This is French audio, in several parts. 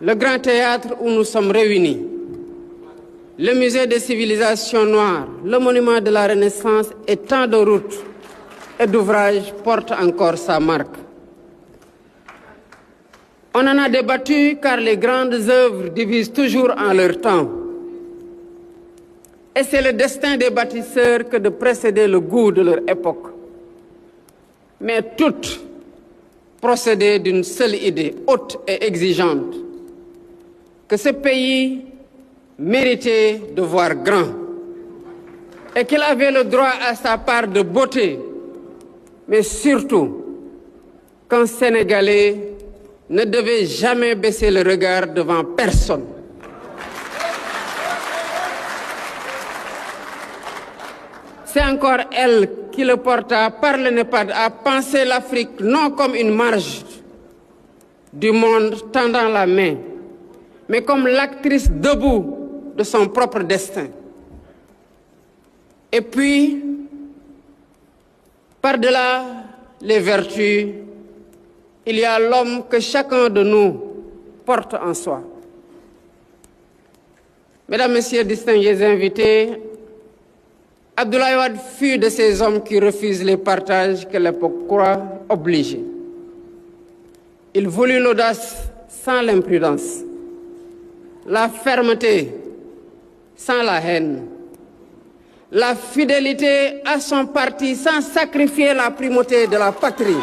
le grand théâtre où nous sommes réunis, le musée des civilisations noires, le monument de la Renaissance et tant de routes et d'ouvrages portent encore sa marque. On en a débattu car les grandes œuvres divisent toujours en leur temps. Et c'est le destin des bâtisseurs que de précéder le goût de leur époque. Mais toutes procédaient d'une seule idée, haute et exigeante, que ce pays méritait de voir grand et qu'il avait le droit à sa part de beauté, mais surtout qu'un Sénégalais ne devait jamais baisser le regard devant personne. C'est encore elle qui le porta par le NEPAD à penser l'Afrique non comme une marge du monde tendant la main, mais comme l'actrice debout de son propre destin. Et puis, par-delà les vertus, il y a l'homme que chacun de nous porte en soi. Mesdames, Messieurs, distingués invités, Abdoulaye Wade fut de ces hommes qui refusent les partages que l'époque croit obligés. Il voulut l'audace sans l'imprudence, la fermeté sans la haine, la fidélité à son parti sans sacrifier la primauté de la patrie.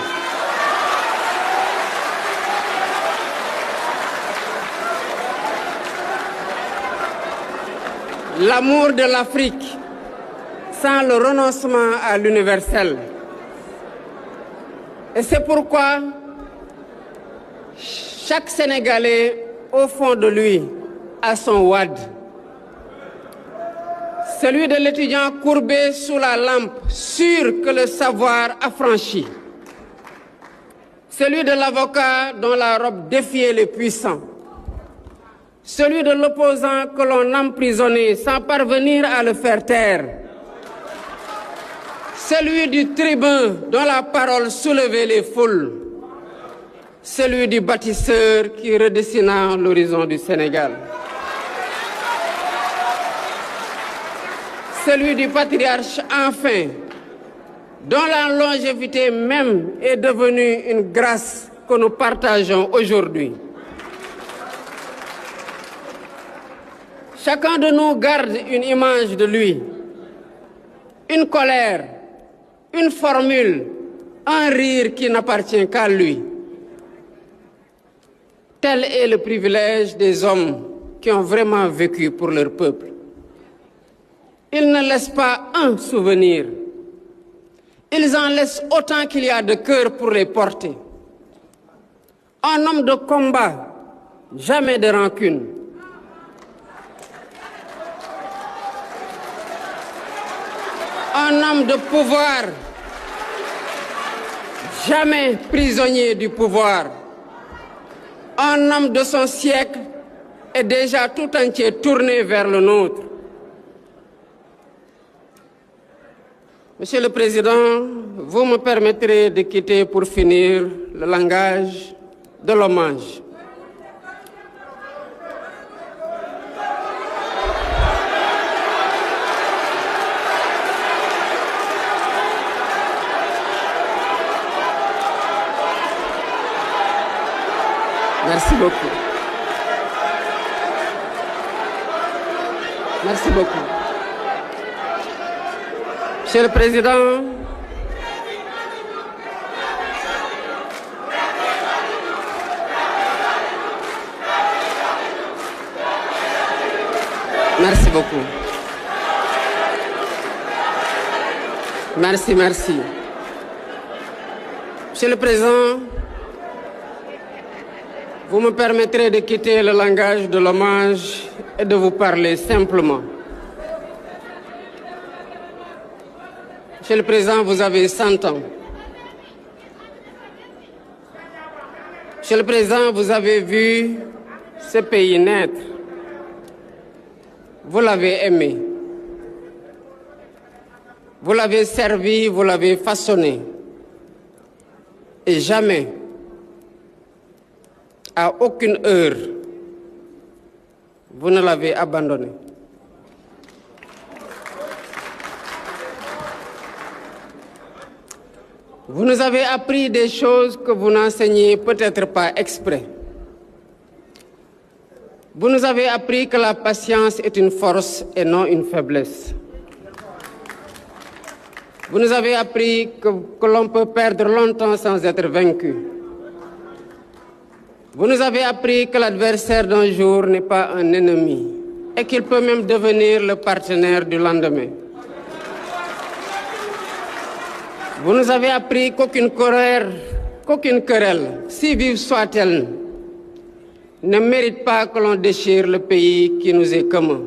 L'amour de l'Afrique sans le renoncement à l'universel. Et c'est pourquoi chaque Sénégalais, au fond de lui, a son Wade. Celui de l'étudiant courbé sous la lampe, sûr que le savoir affranchit. Celui de l'avocat dont la robe défiait les puissants. Celui de l'opposant que l'on emprisonnait sans parvenir à le faire taire. Celui du tribun dont la parole soulevait les foules. Celui du bâtisseur qui redessina l'horizon du Sénégal. Celui du patriarche enfin, dont la longévité même est devenue une grâce que nous partageons aujourd'hui. Chacun de nous garde une image de lui, une colère, une formule, un rire qui n'appartient qu'à lui. Tel est le privilège des hommes qui ont vraiment vécu pour leur peuple. Ils ne laissent pas un souvenir. Ils en laissent autant qu'il y a de cœur pour les porter. Un homme de combat, jamais de rancune. Un homme de pouvoir, jamais prisonnier du pouvoir. Un homme de son siècle est déjà tout entier tourné vers le nôtre. Monsieur le Président, vous me permettrez de quitter pour finir le langage de l'hommage. Merci beaucoup. Merci beaucoup. Monsieur le Président, merci beaucoup. Merci. Monsieur le Président, vous me permettrez de quitter le langage de l'hommage et de vous parler simplement. Monsieur le Président, vous avez 100 ans. Monsieur le Président, vous avez vu ce pays naître. Vous l'avez aimé. Vous l'avez servi, vous l'avez façonné. Et jamais, à aucune heure, vous ne l'avez abandonné. Vous nous avez appris des choses que vous n'enseignez peut-être pas exprès. Vous nous avez appris que la patience est une force et non une faiblesse. Vous nous avez appris que l'on peut perdre longtemps sans être vaincu. Vous nous avez appris que l'adversaire d'un jour n'est pas un ennemi et qu'il peut même devenir le partenaire du lendemain. Vous nous avez appris qu'aucune querelle, si vive soit-elle, ne mérite pas que l'on déchire le pays qui nous est commun.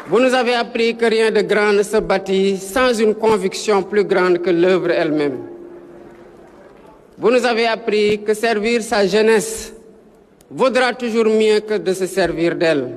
Vous nous avez appris que rien de grand ne se bâtit sans une conviction plus grande que l'œuvre elle-même. Vous nous avez appris que servir sa jeunesse vaudra toujours mieux que de se servir d'elle.